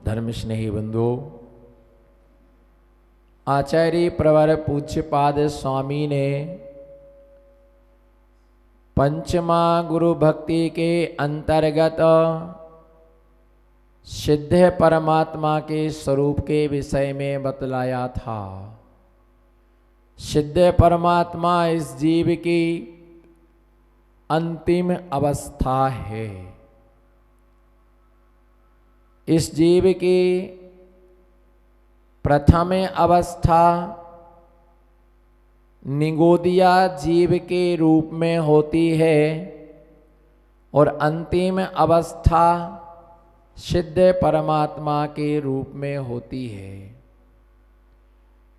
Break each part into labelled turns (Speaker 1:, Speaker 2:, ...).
Speaker 1: धर्म स्नेही बंधु, आचार्य प्रवर पूज्यपाद स्वामी ने पंचमा गुरु भक्ति के अंतर्गत सिद्ध परमात्मा के स्वरूप के विषय में बतलाया था। सिद्ध परमात्मा इस जीव की अंतिम अवस्था है। इस जीव की प्रथम अवस्था निगोदिया जीव के रूप में होती है और अंतिम अवस्था सिद्ध परमात्मा के रूप में होती है।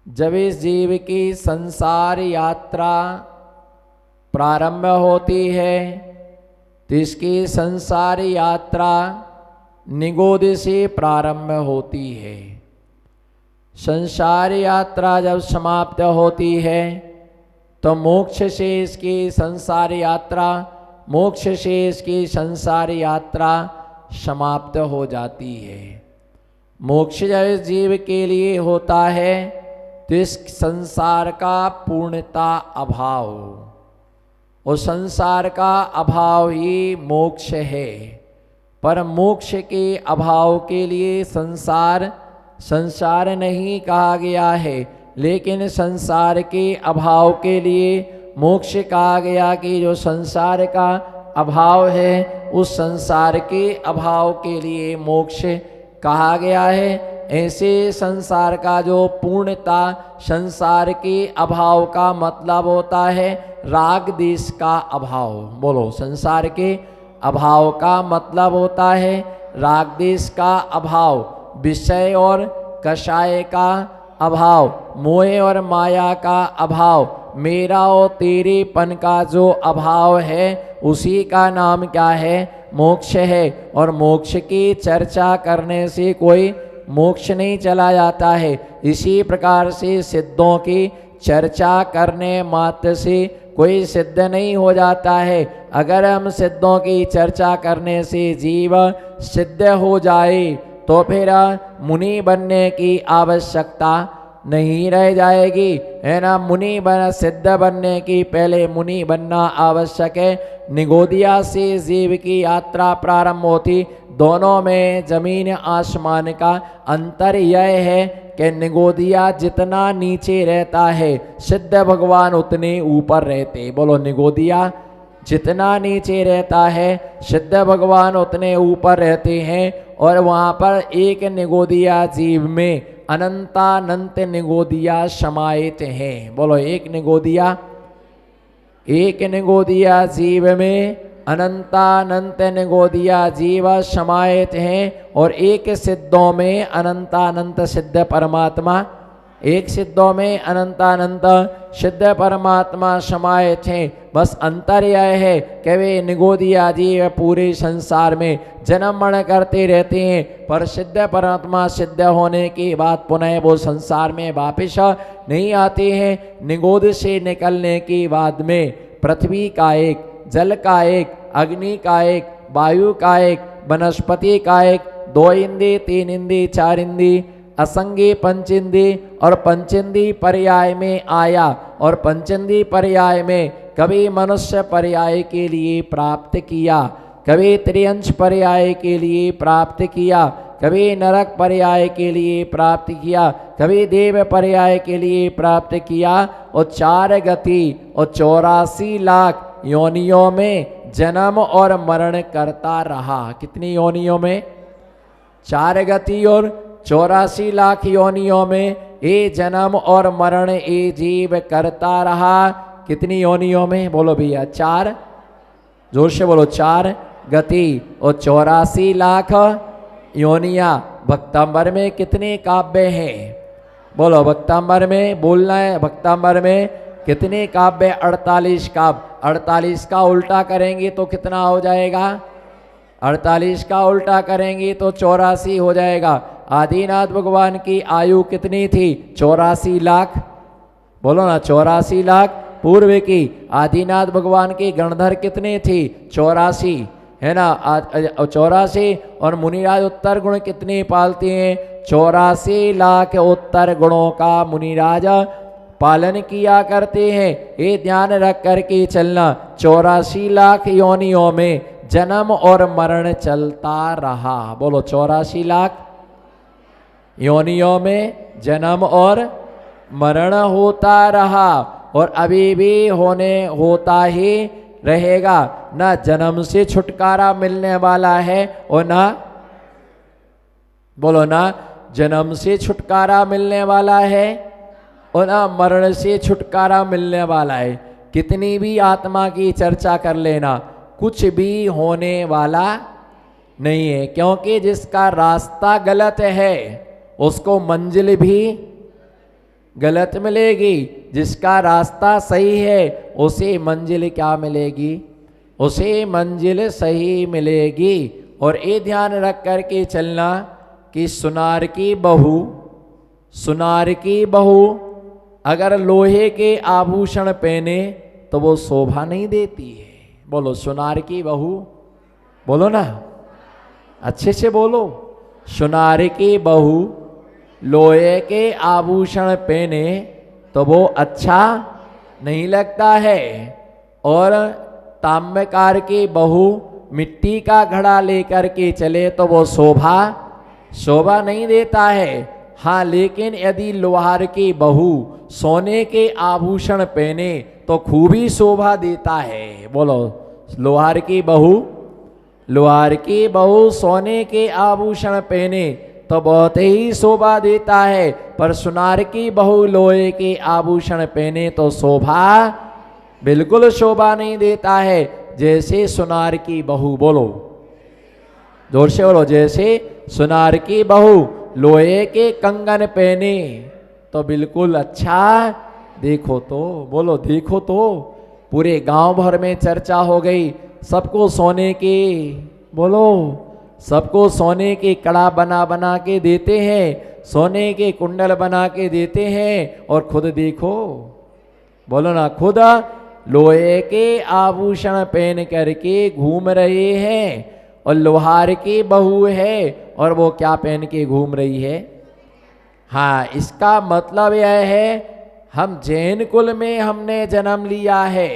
Speaker 1: जब इस जीव की संसार यात्रा प्रारंभ होती है तो इसकी संसार यात्रा निगोद से प्रारंभ होती है। संसार यात्रा जब समाप्त होती है तो मोक्ष से इसकी संसार यात्रा समाप्त हो जाती है। मोक्ष जब इस जीव के लिए होता है तो इस संसार का पूर्णता अभाव, और संसार का अभाव ही मोक्ष है। पर मोक्ष के अभाव के लिए संसार नहीं कहा गया है, लेकिन संसार के अभाव के लिए मोक्ष कहा गया कि जो संसार का अभाव है उस संसार के अभाव के लिए मोक्ष कहा गया है। ऐसे संसार का जो पूर्णता, संसार के अभाव का मतलब होता है राग देश का अभाव। बोलो, संसार के अभाव का मतलब होता है राग देश का अभाव, विषय और कषाय का अभाव, मोह और माया का अभाव, मेरा और तेरेपन का जो अभाव है उसी का नाम क्या है? मोक्ष है। और मोक्ष की चर्चा करने से कोई मोक्ष नहीं चला जाता है। इसी प्रकार से सिद्धों की चर्चा करने मात्र से कोई सिद्ध नहीं हो जाता है। अगर हम सिद्धों की चर्चा करने से जीव सिद्ध हो जाए तो फिर मुनि बनने की आवश्यकता नहीं रह जाएगी, है ना। सिद्ध बनने की पहले मुनि बनना आवश्यक है। निगोदिया से जीव की यात्रा प्रारंभ होती। दोनों में जमीन आसमान का अंतर यह है कि निगोदिया जितना नीचे रहता है सिद्ध भगवान उतने ऊपर रहते। बोलो, निगोदिया जितना नीचे रहता है सिद्ध भगवान उतने ऊपर रहते हैं। और वहाँ पर एक निगोदिया जीव में अनंतानंत निगोदिया समाहित हैं। बोलो, एक निगोदिया जीव में अनंतानंत निगोदिया जीव समाहित हैं। और एक सिद्धों में अनंतानंत सिद्ध परमात्मा, एक सिद्धों में अनंतानंत सिद्ध परमात्मा समाहित हैं। बस अंतर यह है कि वे निगोदिया जीव पूरे संसार में जन्म मरण करते रहते हैं, पर सिद्ध परमात्मा सिद्ध होने के बाद पुनः वो संसार में वापिस नहीं आते हैं। निगोद से निकलने के बाद में पृथ्वी का एक, जल का एक, अग्नि का एक, वायु का एक, वनस्पति का एक, 2 इंद्रिय, 3 इंद्रिय, 4 इंद्रिय, असंगी पंचेंद्रिय और पंचेंद्रिय पर्याय में आया। और पंचेंद्रिय पर्याय में कभी मनुष्य पर्याय के लिए प्राप्त किया, कभी त्रियंश पर्याय के लिए प्राप्त किया, कभी नरक पर्याय के लिए प्राप्त किया, कभी देव पर्याय के लिए प्राप्त किया। और 4 गति और 84 लाख योनियों में जन्म और मरण करता रहा। कितनी योनियों में? 4 गति और 84 लाख योनियों में ये जन्म और मरण ये जीव करता रहा। कितनी योनियों में? बोलो भैया, 4, जोर से बोलो, 4 गति और 84 लाख योनिया। भक्तांबर में कितने काव्य हैं? बोलो, भक्तांबर में बोलना है। भक्तांबर में कितने काव्य? 48 काव्य। 48 का उल्टा करेंगे तो कितना हो जाएगा? 48 का उल्टा करेंगे तो 84 हो जाएगा। आदिनाथ भगवान की आयु कितनी थी? 84 लाख। बोलो ना, 84 लाख। पूर्व की आदिनाथ भगवान की गणधर कितने थी? 84। है ना 84, और मुनिराज उत्तर गुण कितने पालते हैं? 84 लाख उत्तर गुणों का मुनिराज पालन किया करते हैं। ये ध्यान रख करके चलना, 84 लाख योनियों में जन्म और मरण चलता रहा। बोलो 84 लाख योनियों में जन्म और मरण होता रहा, और अभी भी होता ही रहेगा। ना जन्म से छुटकारा मिलने वाला है, और ना, बोलो ना जन्म से छुटकारा मिलने वाला है, और ना मरण से छुटकारा मिलने वाला है। कितनी भी आत्मा की चर्चा कर लेना, कुछ भी होने वाला नहीं है, क्योंकि जिसका रास्ता गलत है उसको मंजिल भी गलत मिलेगी। जिसका रास्ता सही है उसे मंजिल क्या मिलेगी? उसे मंजिल सही मिलेगी। और ये ध्यान रख कर के चलना कि सुनार की बहू अगर लोहे के आभूषण पहने तो वो शोभा नहीं देती है। बोलो सुनार की बहू, बोलो ना, अच्छे से बोलो। सुनार की बहू लोहे के आभूषण पहने तो वो अच्छा नहीं लगता है, और ताम्रकार की बहू मिट्टी का घड़ा लेकर के चले तो वो शोभा नहीं देता है। हाँ, लेकिन यदि लोहार की बहू सोने के आभूषण पहने तो खूब ही शोभा देता है। बोलो लोहार की बहू सोने के आभूषण पहने तो बहुत ही शोभा देता है, पर सुनार की बहू लोहे के आभूषण पहने तो बिल्कुल शोभा नहीं देता है। जैसे सुनार की बहू, बोलो जोर से बोलो, जैसे सुनार की बहू लोहे के कंगन पहने तो बिल्कुल अच्छा, देखो तो, बोलो देखो तो, पूरे गांव भर में चर्चा हो गई। सबको सोने की, बोलो सबको सोने के कड़ा बना के देते हैं, सोने के कुंडल बना के देते हैं, और खुद देखो, बोलो ना, खुद लोहे के आभूषण पहन करके घूम रहे हैं। और लोहार की बहू है और वो क्या पहन के घूम रही है? हाँ, इसका मतलब यह है हम जैन कुल में हमने जन्म लिया है,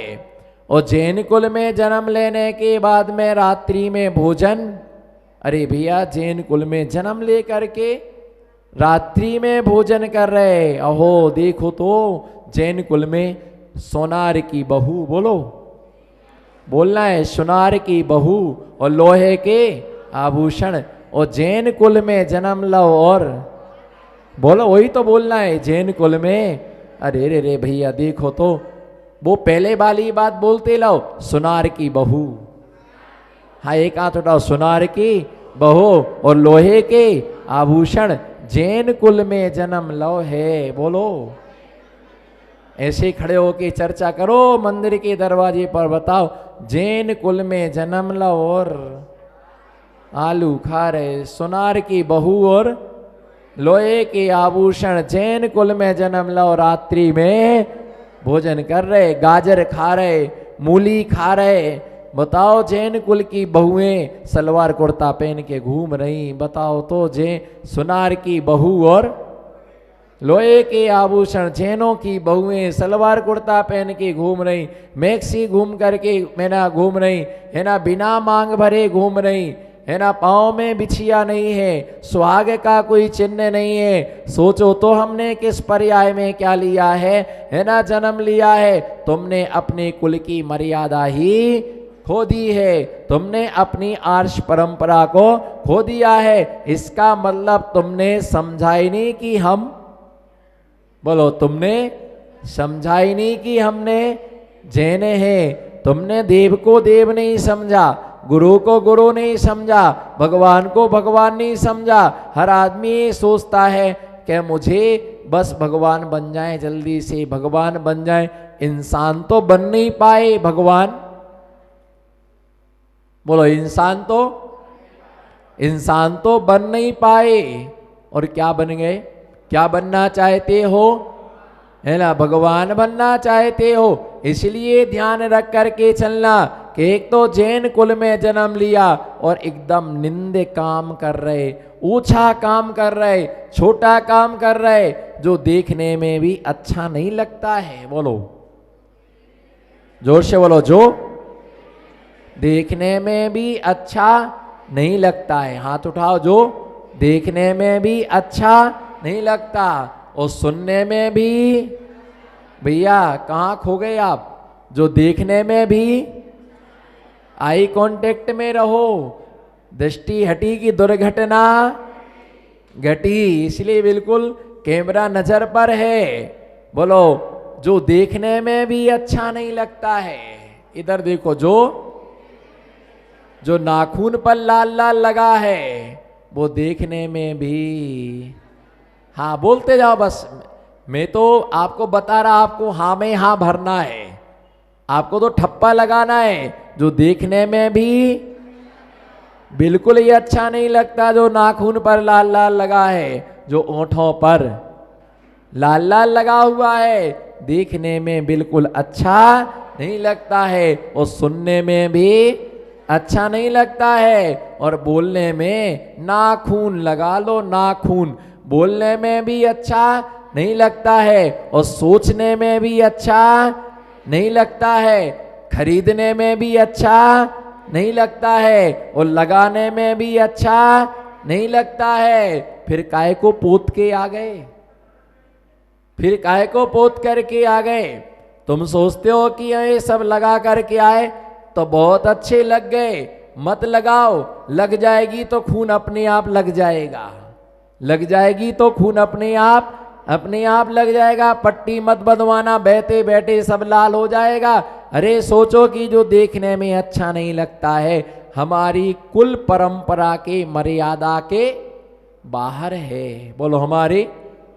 Speaker 1: और जैन कुल में जन्म लेने के बाद में रात्रि में भोजन, अरे भैया जैन कुल में जन्म ले करके रात्रि में भोजन कर रहे, अहो देखो तो जैन कुल में सोनार की बहू, बोलो बोलना है, सुनार की बहू और लोहे के आभूषण, और जैन कुल में जन्म लो, और बोलो वही तो बोलना है, जैन कुल में। अरे रे रे भैया देखो तो, वो पहले वाली बात बोलते लो, सुनार की बहू। हाँ, एक हाथ उठाओ, सुनार की बहू और लोहे के आभूषण जैन कुल में जन्म लो है, बोलो। ऐसे खड़े होके चर्चा करो मंदिर के दरवाजे पर, बताओ जैन कुल में जन्म लो और आलू खा रहे, सुनार की बहू और लोहे के आभूषण जैन कुल में जन्म लो, रात्रि में भोजन कर रहे, गाजर खा रहे, मूली खा रहे। बताओ जैन कुल की बहुएं सलवार कुर्ता पहन के घूम रही, बताओ तो सुनार की बहू और लोहे के आभूषण जैनों की बहुएं सलवार कुर्ता पहन के घूम रही, मैक्सी घूम करके मैना घूम रही है ना, बिना मांग भरे घूम रही है ना, पाँव में बिछिया नहीं है, सुहाग का कोई चिन्ह नहीं है। सोचो तो हमने किस पर्याय में क्या लिया है ना, जन्म लिया है। तुमने अपने कुल की मर्यादा ही खो दी है, तुमने अपनी आर्ष परंपरा को खो दिया है। इसका मतलब तुमने समझा ही नहीं कि हम, बोलो तुमने समझा ही नहीं कि हमने जैन हैं। तुमने देव को देव नहीं समझा, गुरु को गुरु नहीं समझा, भगवान को भगवान नहीं समझा। हर आदमी ये सोचता है कि मुझे बस भगवान बन जाए, जल्दी से भगवान बन जाए। इंसान तो बन नहीं पाए भगवान, बोलो इंसान तो बन नहीं पाए, और क्या बन गए? क्या बनना चाहते हो है ना, भगवान बनना चाहते हो। इसलिए ध्यान रख करके चलना कि एक तो जैन कुल में जन्म लिया और एकदम निंदे काम कर रहे, ऊंचा काम कर रहे, छोटा काम कर रहे, जो देखने में भी अच्छा नहीं लगता है। बोलो जोर से बोलो, जो देखने में भी अच्छा नहीं लगता है। हाथ उठाओ, जो देखने में भी अच्छा नहीं लगता और सुनने में भी। भैया कहाँ खो गए आप? जो देखने में भी, आई कांटेक्ट में रहो। दृष्टि हटी की दुर्घटना घटी, इसलिए बिल्कुल कैमरा नजर पर है। बोलो जो देखने में भी अच्छा नहीं लगता है। इधर देखो, जो नाखून पर लाल लाल लगा है वो देखने में भी। हाँ बोलते जाओ बस, मैं तो आपको बता रहा, आपको हाँ में हाँ भरना है, आपको तो ठप्पा लगाना है। जो देखने में भी बिल्कुल ही अच्छा नहीं लगता, जो नाखून पर लाल लाल लगा है, जो ओंठों पर लाल लाल लगा हुआ है, देखने में बिल्कुल अच्छा नहीं लगता है और सुनने में भी अच्छा नहीं लगता है। और बोलने में नाखून लगा लो, नाखून बोलने में भी अच्छा नहीं लगता है और सोचने में भी अच्छा नहीं लगता है, खरीदने में भी अच्छा नहीं लगता है और लगाने में भी अच्छा नहीं लगता है। फिर काहे को पोत के आ गए? फिर काहे को पोत करके आ गए? तुम सोचते हो कि ये सब लगा करके आए तो बहुत अच्छे लग गए। मत लगाओ, लग जाएगी तो खून अपने आप लग जाएगा, लग जाएगी तो खून अपने आप लग जाएगा। पट्टी मत बंधवाना, बहते बैठे सब लाल हो जाएगा। अरे सोचो कि जो देखने में अच्छा नहीं लगता है हमारी कुल परंपरा के मर्यादा के बाहर है। बोलो हमारी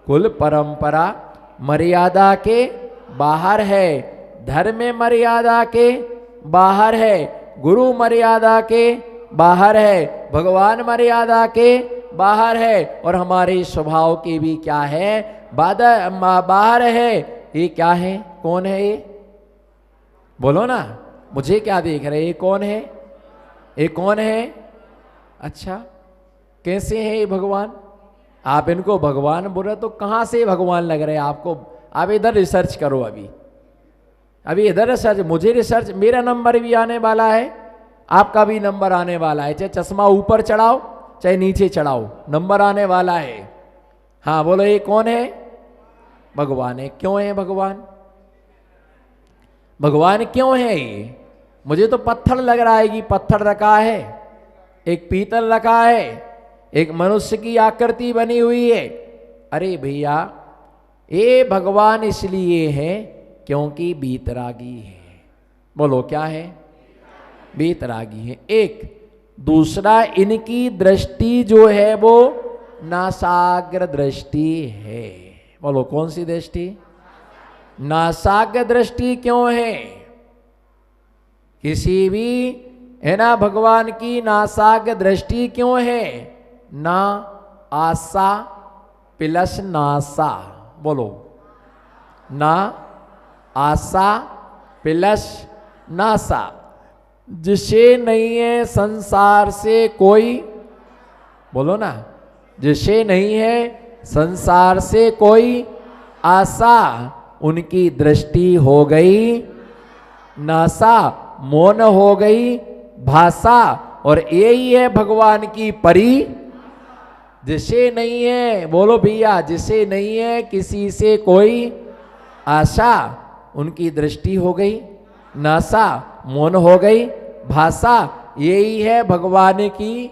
Speaker 1: कुल परंपरा मर्यादा के बाहर है, धर्म मर्यादा के बाहर है, गुरु मर्यादा के बाहर है, भगवान मर्यादा के बाहर है और हमारे स्वभाव की भी क्या है, बाहर है। ये क्या है? कौन है ये? बोलो ना, मुझे क्या देख रहे? ये कौन है? ये कौन है? अच्छा कैसे है ये भगवान? आप इनको भगवान बोल रहे तो कहाँ से भगवान लग रहे हैं आपको? आप इधर रिसर्च करो, अभी इधर रिसर्च, मुझे रिसर्च, मेरा नंबर भी आने वाला है, आपका भी नंबर आने वाला है। चाहे चश्मा ऊपर चढ़ाओ चाहे नीचे चढ़ाओ, नंबर आने वाला है। हाँ बोलो ये कौन है? भगवान है। क्यों है भगवान? भगवान क्यों है ये? मुझे तो पत्थर लग रहा है कि पत्थर रखा है, एक पीतल रखा है, एक मनुष्य की आकृति बनी हुई है। अरे भैया ये भगवान इसलिए है क्योंकि बीतरागी है। बोलो क्या है? बीतरागी है। एक दूसरा, इनकी दृष्टि जो है वो नासाग्र दृष्टि है। बोलो कौन सी दृष्टि? नासाग्र दृष्टि क्यों है? किसी भी है ना भगवान की नासाग्र दृष्टि क्यों है? ना आसा प्लस नासा। बोलो ना आसा प्लस नासा। जिसे नहीं है संसार से कोई, बोलो ना, जिसे नहीं है संसार से कोई आशा, उनकी दृष्टि हो गई नासा, मौन हो गई भाषा। और यही है भगवान की परी। जिसे नहीं है, बोलो भैया, जिसे नहीं है किसी से कोई आशा, उनकी दृष्टि हो गई नासा, मौन हो गई भाषा। यही है भगवान की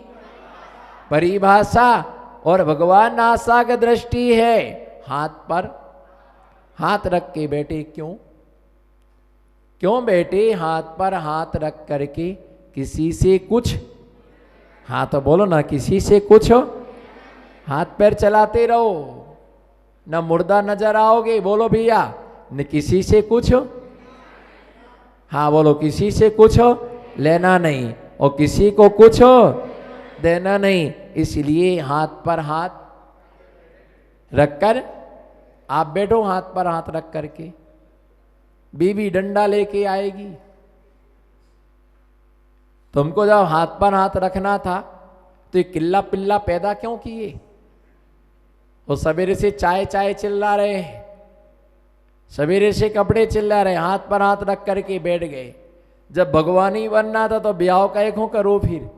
Speaker 1: परिभाषा। और भगवान नासा की दृष्टि है। हाथ पर हाथ रख के बैठे, क्यों बैठे? हाथ पर हाथ रख करके किसी से कुछ, हाँ तो बोलो ना, किसी से कुछ, हाथ पैर चलाते रहो, ना मुर्दा नजर आओगे। बोलो भैया, न किसी से कुछ, हाँ बोलो, किसी से कुछ लेना नहीं और किसी को कुछ देना नहीं। इसलिए हाथ पर हाथ रखकर आप बैठो, हाथ पर हाथ रख करके। बीवी डंडा लेके आएगी, तुमको जब हाथ पर हाथ रखना था तो ये किल्ला पिल्ला पैदा क्यों किए? वो सवेरे से चाय चाय चिल्ला रहे हैं, सवेरे से कपड़े चिल्ला रहे, हाथ पर हाथ रख करके बैठ गए। जब भगवान ही बनना था तो ब्याह का एक हो करो फिर।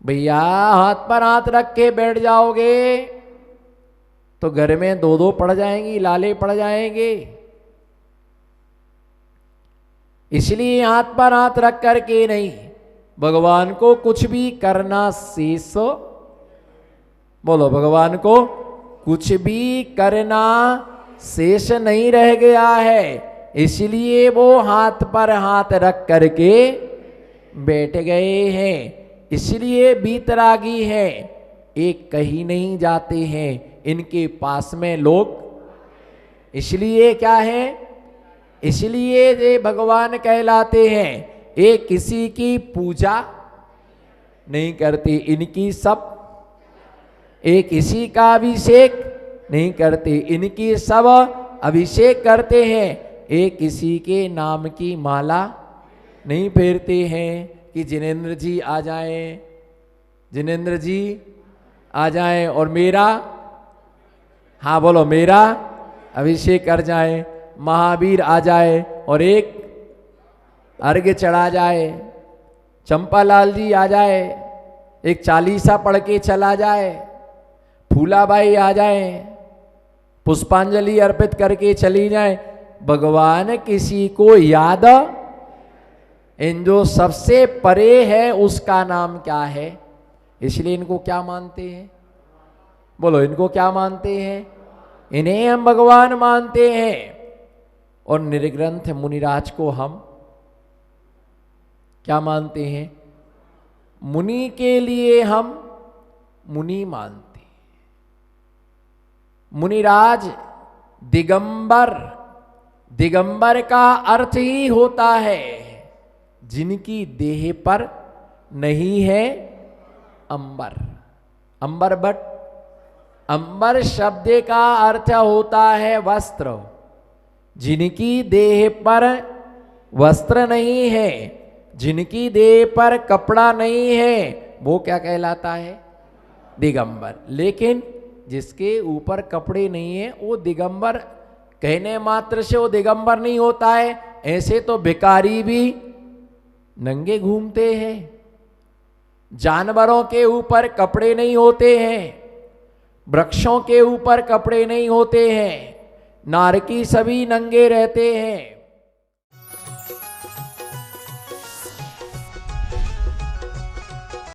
Speaker 1: भैया हाथ पर हाथ रख के बैठ जाओगे तो घर में दो दो पड़ जाएंगी, लाले पड़ जाएंगे। इसलिए हाथ पर हाथ रख करके नहीं, भगवान को कुछ भी करना शेष, बोलो भगवान को कुछ भी करना शेष नहीं रह गया है, इसलिए वो हाथ पर हाथ रख करके बैठ गए हैं। इसलिए बीतरागी है, एक कहीं नहीं जाते हैं, इनके पास में लोग, इसलिए क्या है, इसलिए ये भगवान कहलाते हैं। एक किसी की पूजा नहीं करते, इनकी सब, एक किसी का अभिषेक नहीं करते, इनकी सब अभिषेक करते हैं। एक किसी के नाम की माला नहीं फेरते हैं कि जिनेंद्र जी आ जाए, जिनेंद्र जी आ जाए और मेरा, हाँ बोलो, मेरा अभिषेक कर जाए, महावीर आ जाए और एक अर्घ्य चढ़ा जाए, चंपालाल जी आ जाए, एक चालीसा पढ़ के चला जाए, फूलाबाई आ जाए, पुष्पांजलि अर्पित करके चली जाए। भगवान किसी को याद, इन जो सबसे परे है उसका नाम क्या है? इसलिए इनको क्या मानते हैं? बोलो, इनको क्या मानते हैं? इन्हें हम भगवान मानते हैं। और निर्ग्रंथ मुनिराज को हम क्या मानते हैं? मुनि के लिए हम मुनि मानते हैं। मुनिराज दिगंबर, दिगंबर का अर्थ ही होता है जिनकी देह पर नहीं है अंबर। अंबर बट, अंबर शब्द का अर्थ होता है वस्त्र। जिनकी देह पर वस्त्र नहीं है, जिनकी देह पर कपड़ा नहीं है, वो क्या कहलाता है? दिगंबर। लेकिन जिसके ऊपर कपड़े नहीं है वो दिगंबर कहने मात्र से वो दिगंबर नहीं होता है। ऐसे तो भिखारी भी नंगे घूमते हैं, जानवरों के ऊपर कपड़े नहीं होते हैं, वृक्षों के ऊपर कपड़े नहीं होते हैं, नारकी सभी नंगे रहते हैं।